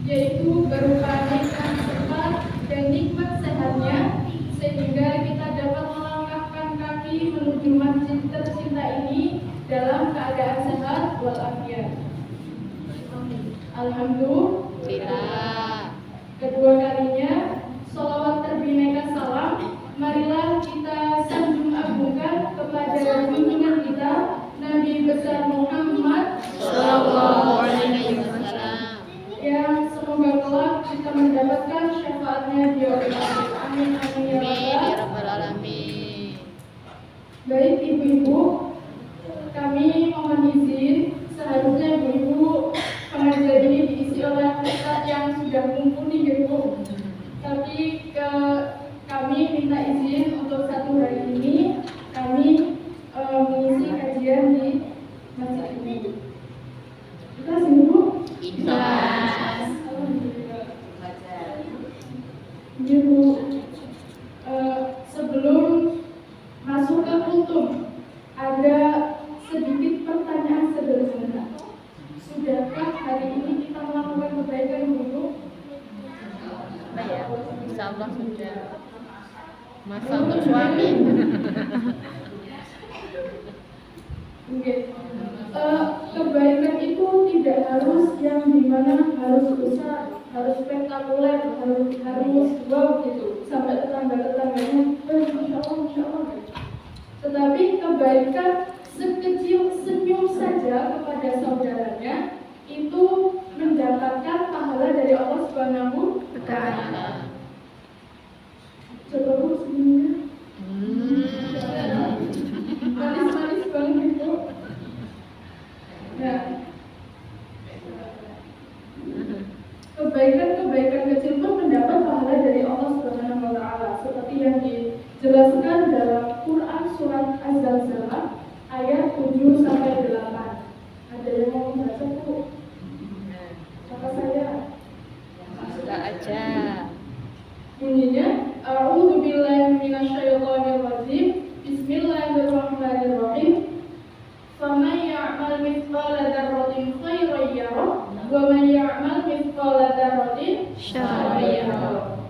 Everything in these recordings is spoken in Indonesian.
yaitu berupa nikmat sehat dan nikmat sehatnya, sehingga kita dapat melangkahkan kaki menuju masjid tercinta ini dalam keadaan sehat walafiat. Alhamdulillah. Kedua kalinya, sholawat terbineka salam, marilah kita sanjung agungkan kepada junjungan kita Nabi besar Muhammad Sallallahu Alaihi Wasallam, yang semoga kelak kita mendapatkan syafaatnya di akhirat. Amin amin ya rabbal alamin. Baik ibu-ibu, kami mohon izin, seharusnya ibu-ibu pengajian ini diisi oleh ustaz yang sudah mumpuni ya Bu. Tapi kami minta izin untuk satu hari ini kami mengisi kajian di masjid ini. Ikhlas Bu? Ikhlas. Ibu, sebelum masuk ke kultum, ada sedikit pertanyaan sederhana. Sudahkah hari ini kita melakukan kebaikan dulu? Ya, insya Allah sudah. Masa untuk suami. Okay. Kebaikan itu tidak harus yang dimana harus besar, harus spektakuler, harus wow gitu, sampai tetangga-tetangganya, masya Allah. Tetapi kebaikan sekecil senyum saja kepada saudaranya itu mendapatkan pahala dari Allah Subhanahu wa Ta'ala. Coba Bu senyumnya. Manis-manis banget itu. Nah, kebaikan kecil pun mendapat pahala dari Allah Subhanahu wa Ta'ala, seperti yang dijelaskan dalam Quran surat Az-Zalzalah ayat 7 sampai 8. Ada yang mau membaca Bu? Apa saya? Sudah aja. Bunyinya, A'udzu billahi minasyaitonir rajim. Bismillahirrahmanirrahim. Faman ya'mal mithqala dzarratin khairan yarah wa man ya'mal mithqala dzarratin syarran yarah.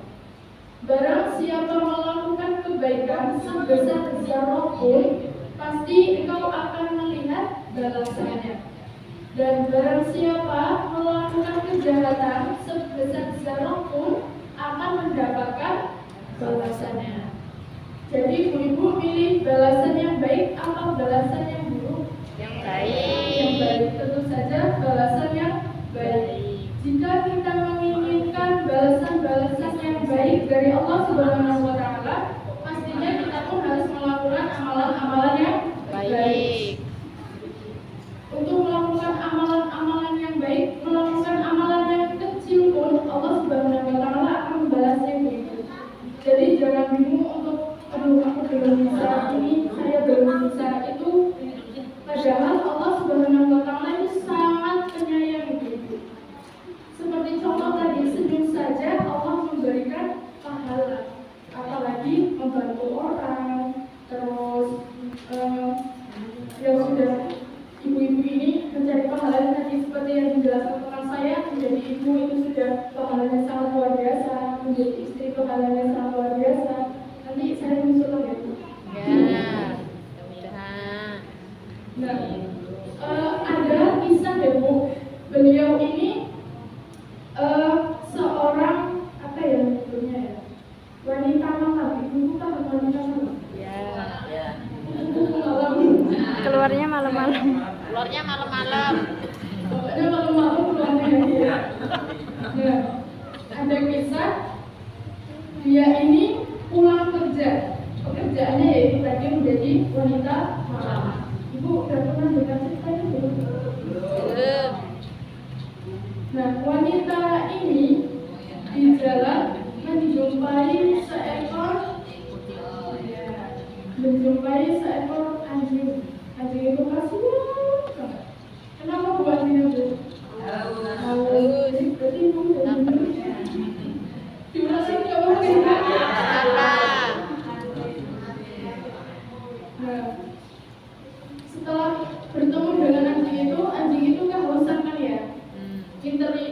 Barang siapa melakukan kebaikan sebesar zarah pun, pasti engkau akan melihat balasannya. Dan barang siapa melakukan kejahatan sebesar zarah pun akan mendapatkan balasannya. Jadi ibu-ibu pilih balasan yang baik atau balasan yang buruk? Yang baik. Yang baik, tentu saja balasan yang baik. Jika kita menginginkan balasan-balasan yang baik dari Allah Subhanahu wa Ta'ala, pastinya kita pun harus melakukan amalan-amalan yang baik. Untuk melakukan amalan-amalan yang baik, melakukan amalan yang kecil pun Allah Subhanahu wa Ta'ala akan membalasnya begitu. Jadi jangan bingung untuk aku belum bisa ini, saya belum bisa itu. Padahal Allah Subhanahu wa Ta'ala itu sangat penyayang begitu. Seperti contoh tadi, senyum saja Allah memberikan pahala, apalagi membantu orang. Terus yang sudah ibu-ibu ini mencari pahala tadi seperti yang dijelaskan teman saya, menjadi ibu itu sudah pahalanya sangat luar biasa, menjadi istri pahalanya sangat luar biasa. Nanti saya nyusul lagi Bu. Ya. Nah, ada kisah ya Bu. Beliau ini seorang apa ya sebetulnya ya, wanita malam. Ibu kan wanita malam. Ya. Malam. Keluarnya malam-malam. Keluarnya malam-malam. Pokoknya malam-malam keluarnya ya. Nah, ada kisah dia ini pulang kerja. Pekerjaannya yaitu tadi menjadi wanita malam. Ibu udah pernah dengar ceritanya belum? Belum. Nah, wanita ini di jalan menjumpai seekor anjing. Anjing itu kasihan. Kenapa Bu anjingnya Bu? Jadi berarti Ibu udah bener. Diulangi nggak mungkin kan? Nah, setelah bertemu dengan anjing itu kehausan kan ya? Nguteri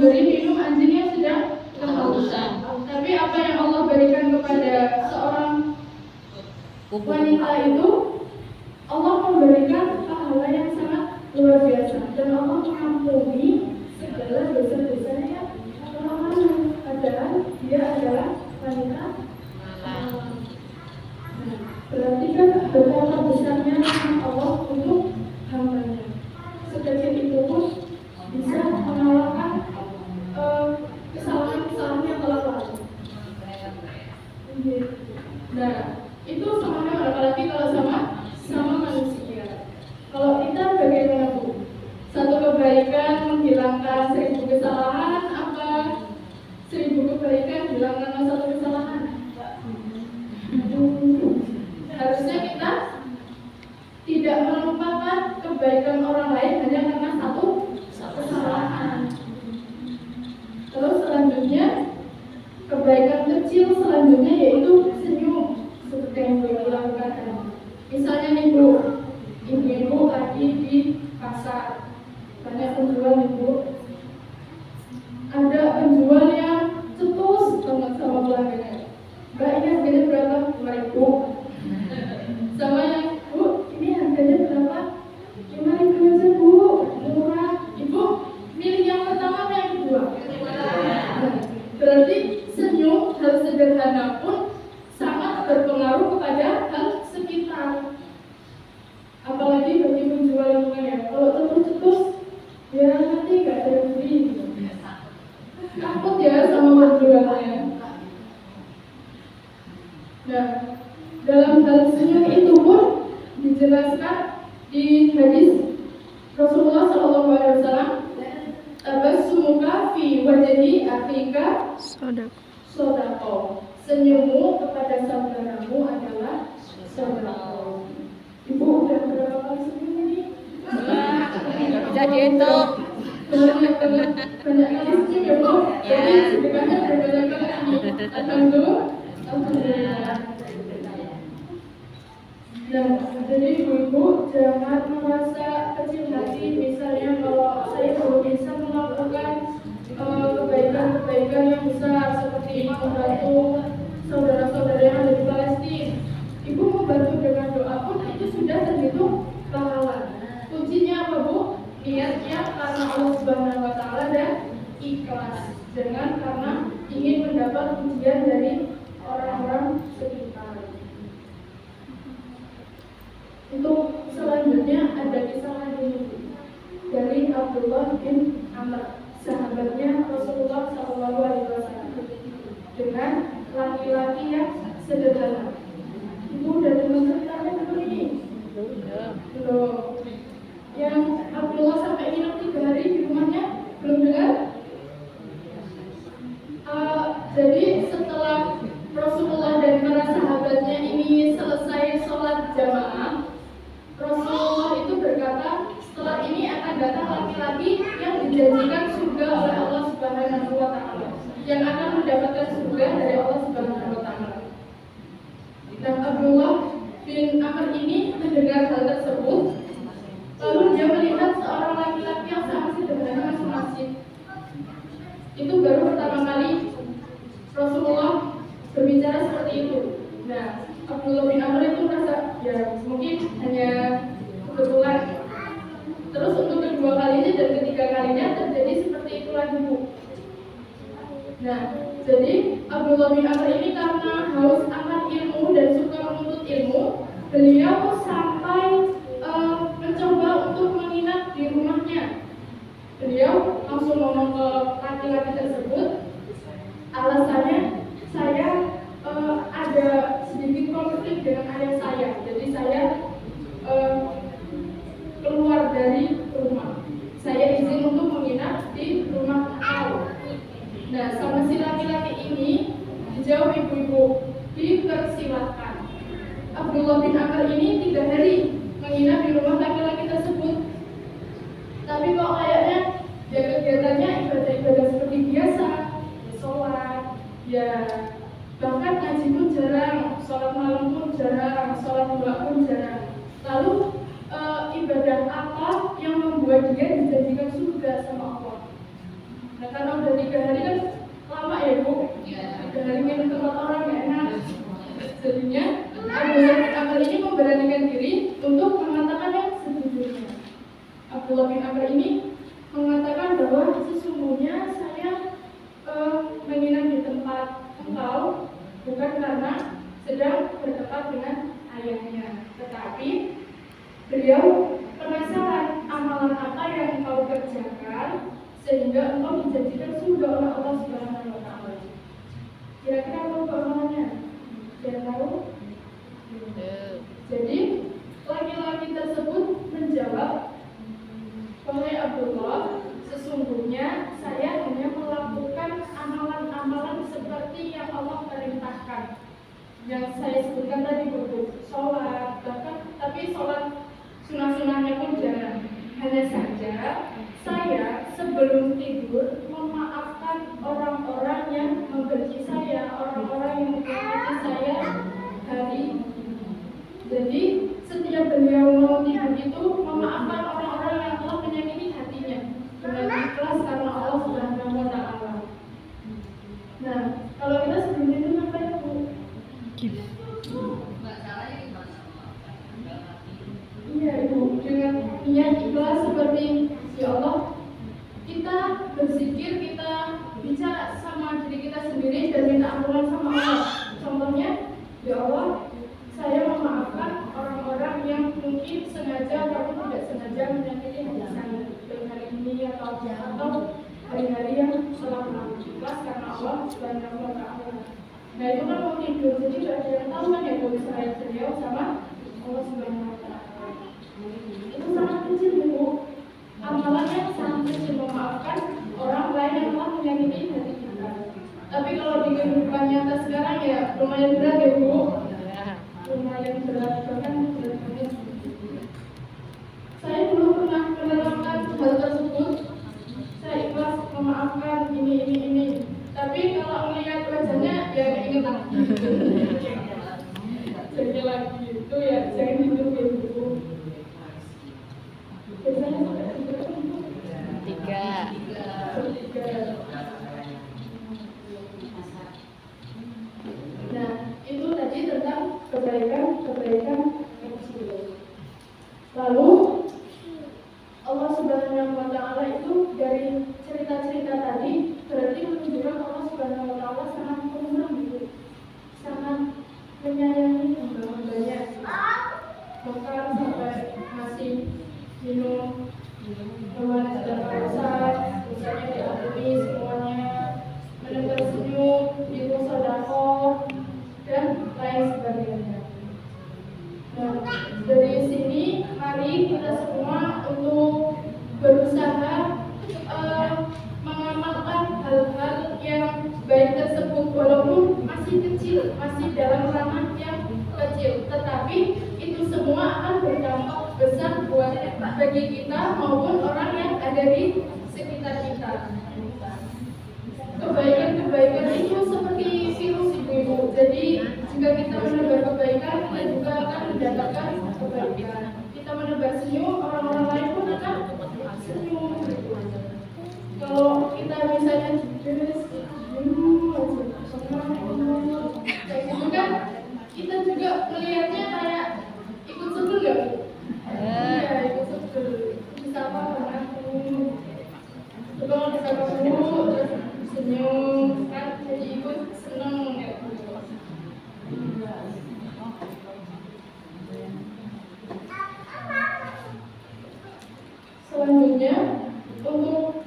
memberi minum anjing yang sedang kehausan. Tapi apa yang Allah berikan kepada seorang wanita itu, Allah memberikan pahala yang sangat luar biasa, dan Allah mengampuni segala dosa-dosanya yang telah lalu, padahal dia adalah wanita. Berarti kan betapa besarnya rahmat Allah untuk hambanya. Sekecil itu pun bisa mengalahkan kesalahan-kesalahan yang telah lalu. Nah, itu semuanya apalagi kalau sama manusia. Kalau kita bagaimana Bu? Satu kebaikan menghilangkan 1000 kesalahan, apa 1000 kebaikan hilangkan satu kesalahan? Harusnya kita tidak melupakan kebaikan orang lain hanya karena satu kesalahan. Terus selanjutnya, kebaikan kecil selanjutnya yaitu senyum, seperti yang Ibu lakukan tadi. Misalnya nih Bu, ibu-ibu lagi di pasar, banyak penjual nih Bu. Ada penjual yang cetus banget sama pelanggannya. Mbak, ini harganya berapa? 5.000. Sama yang, Bu, ini harganya berapa? 5.000 aja Bu, murah. Ibu, milih yang pertama atau yang kedua? Berarti senyum, hal sederhana pun sangat berpengaruh kepada hal sekitar. Apalagi bagi penjual lingkungan, kalau cetus-cetus, ya nanti gak ada yang beli. Takut ya sama penjualnya. Nah, dalam hal senyum itu pun dijelaskan di hadis Rasulullah SAW, tabassumuka fi wajhi akhika sodako. Senyummu kepada saudaramu adalah sodako. Ibu udah berapa kali senyum ini? Bisa dihitung. Banyak kali senyum ya Bu. Jadi sedekahnya berbanyak kali. Alhamdulillah. Nah, jadi ibu-ibu jangan merasa kecil hati. Misalnya kalau saya belum bisa melakukan kebaikan-kebaikan yang besar seperti membantu saudara-saudara yang ada di Palestina, ibu membantu dengan doa pun itu sudah terhitung pahala. Kuncinya apa Bu? Niatnya karena Allah Subhanahu Wa Taala dan ikhlas, jangan karena ingin mendapat pujian dari orang-orang sekitar. Untuk selanjutnya ada kisah lagi dari Abdullah bin Amr, sahabatnya Rasulullah SAW, dengan laki-laki yang sederhana. Ibu udah dengar ceritanya dulu ini? Belum. Yang Abdullah sampai nginep 3 hari di rumahnya, belum dengar? Jadi setelah Rasulullah dan para sahabatnya ini selesai sholat jamaah, Rasulullah itu berkata, setelah ini akan datang laki-laki yang dijanjikan surga oleh Allah Subhanahu Wa Taala, yang akan mendapatkan surga dari Allah Subhanahu Wa Taala. Dan Abdullah bin Amr ini mendengar hal tersebut, lalu dia melihat seorang laki-laki yang sangat sederhana masuk masjid. Itu baru pertama kali Rasulullah berbicara seperti itu. Nah, Abdullah bin Amr itu merasa ya mungkin hanya kebetulan. Terus untuk kedua kalinya dan ketiga kalinya terjadi seperti itu lagi Bu. Nah, jadi Abdullah bin Amr ini karena haus akan ilmu dan suka menuntut ilmu, beliau sampai mencoba untuk menginap di rumahnya. Beliau langsung ngomong ke laki-laki tersebut, alasannya saya ada sedikit konflik dengan ayah saya, jadi saya keluar dari rumah. Saya izin untuk menginap di rumah kau. Nah, sama si laki-laki ini dijawab ibu-ibu, dipersilakan. Abdullah bin Amr ini 3 hari menginap di rumah laki-laki tersebut. Tapi kok kayaknya ya kegiatannya ibadah-ibadah seperti biasa, ya sholat, ya bahkan ngaji pun jarang, sholat malam pun jarang, sholat duha pun jarang. Lalu ibadah apa yang membuat dia dijadikan surga sama Allah? Nah, karena udah 3 hari kan lama ya Bu. 3 hari minum tempat orang gak enak. Jadinya Abdullah bin Amr ini memberanikan diri untuk mengatakan yang sejujurnya. Abdullah bin Amr ini mengatakan bahwa sesungguhnya saya menginap di tempat engkau bukan karena sedang bertempat dengan ayahnya, tetapi beliau penasaran amalan apa yang engkau kerjakan sehingga engkau dijadikan surga oleh Allah Subhanahu wa Ta'ala. Kira-kira apa amalannya? Dia tahu? Jadi laki-laki tersebut menjawab, "Wahai Abdullah, sesungguhnya saya hanya melakukan amalan-amalan seperti yang Allah perintahkan. Yang saya sebutkan tadi betul, sholat, bahkan tapi sholat sunah-sunahnya pun jarang. Hanya saja saya sebelum tidur memaafkan orang-orang yang membenci saya, orang-orang yang menyakiti saya hari ini. Jadi setiap beliau mau tidur itu memaafkan orang-orang yang telah menyakiti hatinya dengan ikhlas karena Allah Subhanahu wa Ta'ala. Nah, kalau kita sebelum tidur ngapain Bu? Iya Ibu, dengan niat ikhlas seperti ya Allah, kita berzikir, kita bicara sama diri kita sendiri dan minta ampunan sama Allah. Contohnya, ya Allah, saya memaafkan orang-orang yang mungkin sengaja atau tidak sengaja menyakiti hati saya dalam hari ini atau hari-hari yang telah ikhlas karena Allah Subhanahu wa Ta'ala. Nah itu kan mau tidur, jadi gak ada yang tahu kan ya kalau saya beliau sama Allah Subhanahu wa Ta'ala. Itu sangat kecil Bu. Amalannya sangat kecil, memaafkan orang lain yang telah menyakiti hati kita. Tapi kalau di kehidupan nyata sekarang ya lumayan berat ya Bu. Lumayan berat, bahkan berat banget. Saya belum pernah menerapkan hal tersebut. Saya ikhlas memaafkan ini. Tapi kalau melihat wajahnya ya ingat lagi. Jadi lagi itu ya jangan hidup ya Bu. Biasanya sampai 3. Nah, itu tadi tentang kebaikan kecil. Lalu Allah Subhanahu wa Ta'ala itu dari cerita-cerita tadi berarti menunjukkan Allah Subhanahu wa Ta'ala sangat pemurah gitu, sangat menyayangi hamba-hambanya. Bahkan sampai ngasih minum hewan yang sedang rusak, rusaknya diampuni semuanya, menebar senyum, itu sedekah dan lain sebagainya. Nah, dari sini mari kita semua untuk berusaha mengamalkan hal-hal yang baik tersebut walaupun masih kecil, masih dalam ranah yang kecil, tetapi itu semua akan berdampak besar buat bagi kita maupun orang yang ada di sekitar kita. Kebaikan itu seperti virus Ibu. Jadi jika kita menebar kebaikan, kita juga akan mendapatkan kebaikan. Kita menebar senyum, orang-orang lain pun akan senyum. Kalau kita misalnya kayak gitu kan, kita juga melihatnya kayak ikut sebel nggak? Iya, ikut sebel. Bisa apa aku? Coba kalau bisa kamu terus senyum kan, jadi ikut seneng ya. Selanjutnya untuk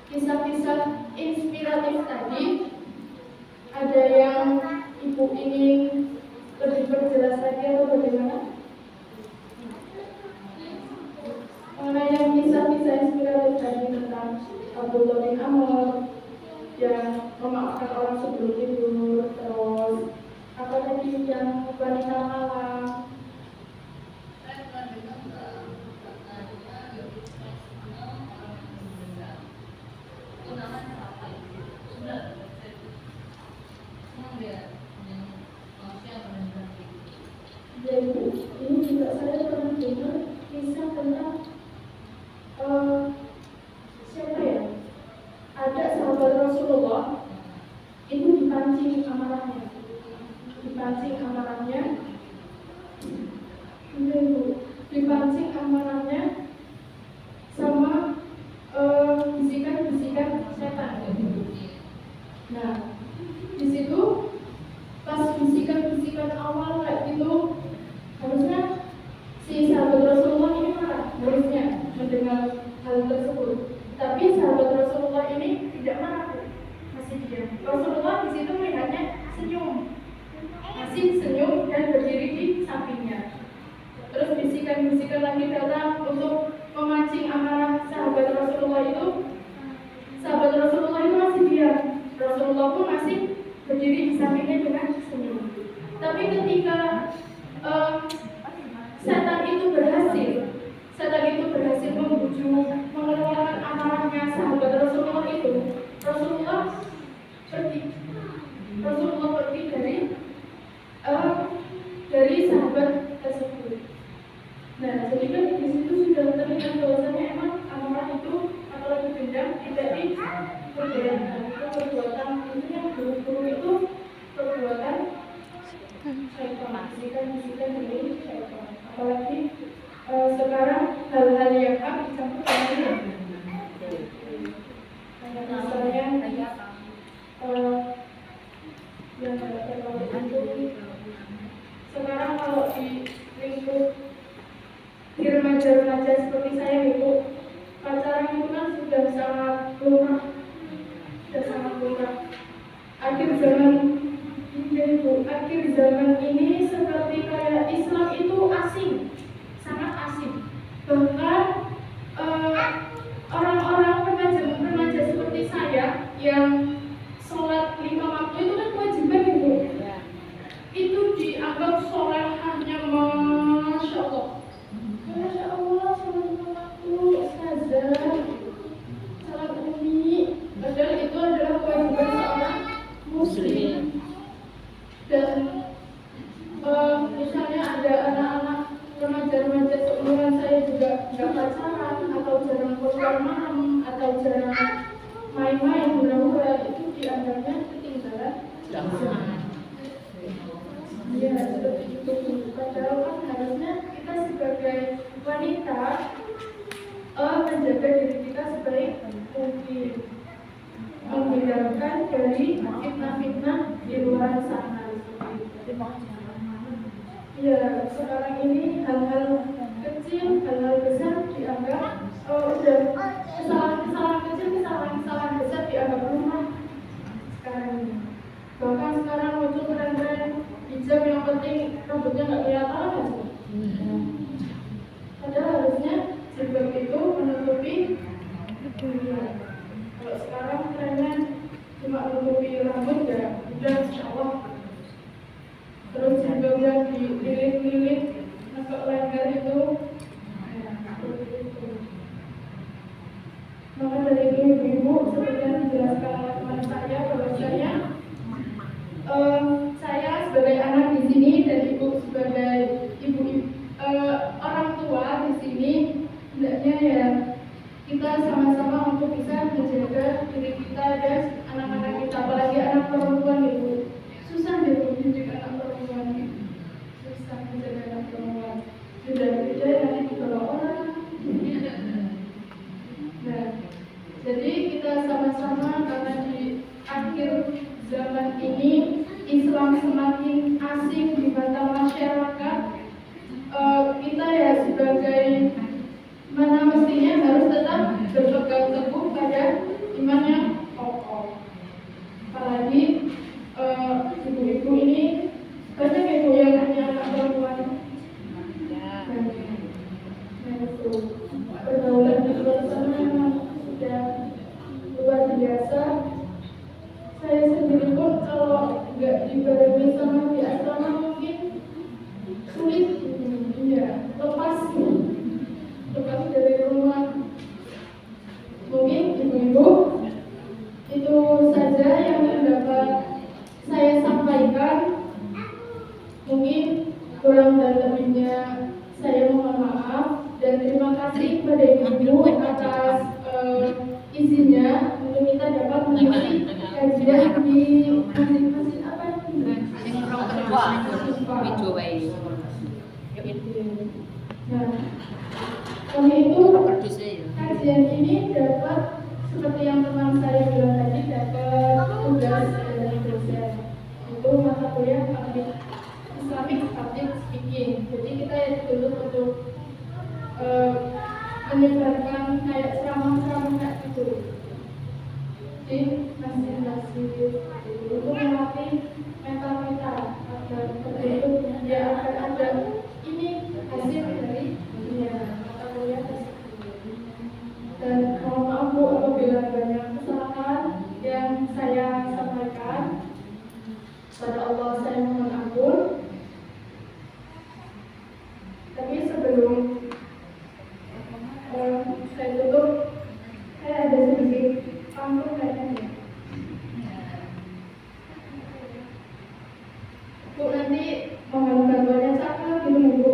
kisah-kisah inspiratif tadi, ada yang Ibu ingin lebih perjelas lagi atau bagaimana? Mengenai yang kisah-kisah inspiratif tadi tentang Abdullah bin Amr yang memaafkan orang sebelum tidur, terus apa tadi yang wanita malam. Jadi ini juga saya pernah dengar kisah tentang siapa ya? dipancing amarahnya. Dipancing amarahnya. Dipancing amarahnya sama bisikan-bisikan setan. Nah, di situ pas bisikan-bisikan awal kayak gitu, harusnya si sahabat Rasulullah ini marah, harusnya mendengar hal tersebut. Tapi sahabat Rasulullah ini tidak marah, masih diam. Rasulullah di situ melihatnya senyum, masih senyum dan berdiri di sampingnya. Terus bisikan-bisikan lagi datang untuk memancing amarah sahabat Rasulullah itu. Sahabat Rasulullah itu masih diam. Rasulullah pun masih berdiri di sampingnya dengan senyum. Tapi ketika setan itu berhasil membujuk, mengeluarkan amarahnya sahabat Rasulullah itu, Rasulullah pergi dari sahabat tersebut. Nah, jadi kan di situ sudah terlihat bahwasanya emang amarah itu atau lagi dendam tidak diperbolehkan. Itu perbuatan itu yang guru-guru itu perbuatan syaitan, bisikan dari syaitan. Apalagi sekarang hal-hal yang dicampur dengan misalnya yang sekarang kalau di lingkup di remaja-remaja seperti saya itu, pacaran itu kan sudah sangat lumrah. Akhir zaman ini seperti kayak Islam itu asing, sangat asing. Bahkan orang-orang remaja seperti saya yang sholat 5 waktu itu kan kewajiban itu. Itu dianggap solehahnya, Masya Allah, sholat 5 waktu, ustazah, salat umi. Padahal itu adalah kewajiban seorang muslim. Dan misalnya ada anak-anak remaja-remaja seumuran saya juga nggak pacaran atau jarang keluar malam atau jarang main-main hura-hura, itu dianggapnya ketinggalan zaman. Iya, seperti itu. Padahal kan harusnya kita sebagai wanita menjaga diri kita sebaik mungkin, menghindarkan dari fitnah-fitnah di luar sana. Ya, sekarang ini hal-hal kecil, hal-hal besar dianggap udah kesalahan-kesalahan kecil, kesalahan-kesalahan besar dianggap rumah sekarang ini. Bahkan sekarang muncul tren-tren hijab yang penting rambutnya nggak kelihatan aja. Padahal harusnya jilbab itu menutupi dunia. Kalau sekarang trennya cuma menutupi rambut ya udah, insya Allah. Terus jilbabnya dililit-lilit masuk leher itu. Maka dari itu ibu-ibu, seperti yang dijelaskan oleh teman saya, bahwasanya saya sebagai anak di sini dan ibu sebagai ibu orang tua di sini, hendaknya ya kita sama-sama untuk bisa menjaga diri kita dan anak-anak kita, apalagi anak perempuan ibu. Susah deh mendidik anak perempuan, susah menjaga anak perempuan. Sudah beda nanti ditolak orang. Nah, jadi kita sama-sama, karena di akhir zaman ini Islam semakin asing di mata masyarakat, kita ya sebagai mana mestinya harus tetap berpegang teguh pada iman yang kokoh. Apalagi ibu-ibu ini banyak ibu yang punya anak perempuan. Nah itu pergaulan di luar sana memang sudah luar biasa. Saya sendiri pun kalau nggak dibarengi sama di asrama mungkin sulit lepas dari rumah. Mungkin ibu-ibu itu saja yang dapat saya sampaikan. Mungkin kurang dan lebihnya saya mohon maaf, dan terima kasih kepada ibu atas izinnya untuk kita dapat mengisi kajian di masjid-masjid di masjid-masjid untuk melatih mental kita agar terbentuk ya akan ada ini hasil dari mata kuliah tersebut. Dan mohon maaf Bu apabila banyak kesalahan yang saya sampaikan. Pada Allah saya mohon ampun. Tapi sebelum saya tutup, saya ada sedikit pantun kayaknya. Bu nanti mohon bantuannya cakap gitu Bu.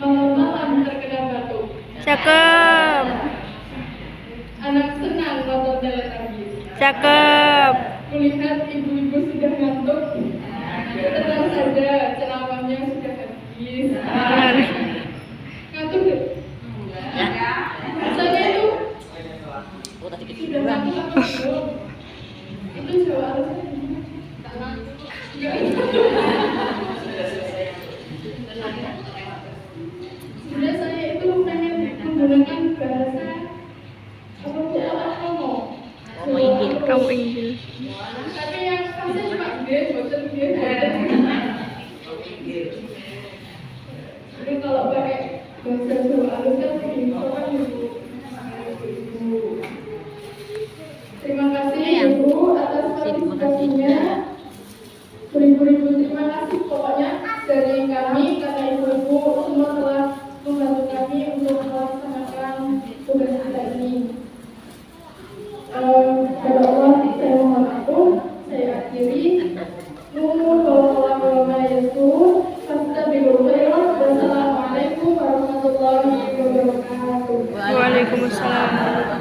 Malam-malam terkena batuk. Cakep. Anak senang nonton Teletubbies. Cakep. Kulihat ibu-ibu sudah ngantuk. Tenang saja, ceramahnya sudah habis. Ngantuk deh. Saya itu sudah ngantuk apa belum? Itu jawab alasannya gimana? Tak ngantuk. Sebenarnya saya itu pengen menggunakan bahasa ngomong. Kamu Inggris. Tapi yang saya cuma bosan. Jadi kalau pakai bahasa Jawa halus kan begini, kan Ibu. Terima kasih Ibu atas partisipasinya. Beribu-ribu terima kasih pokoknya dari kami karena ibu-ibu semua telah membantu kami untuk melaksanakan tugas kita ini. Pada Allah saya mohon ampun, saya akhiri. Wassalamualaikum warahmatullahi wabarakatuh. Waalaikumsalam.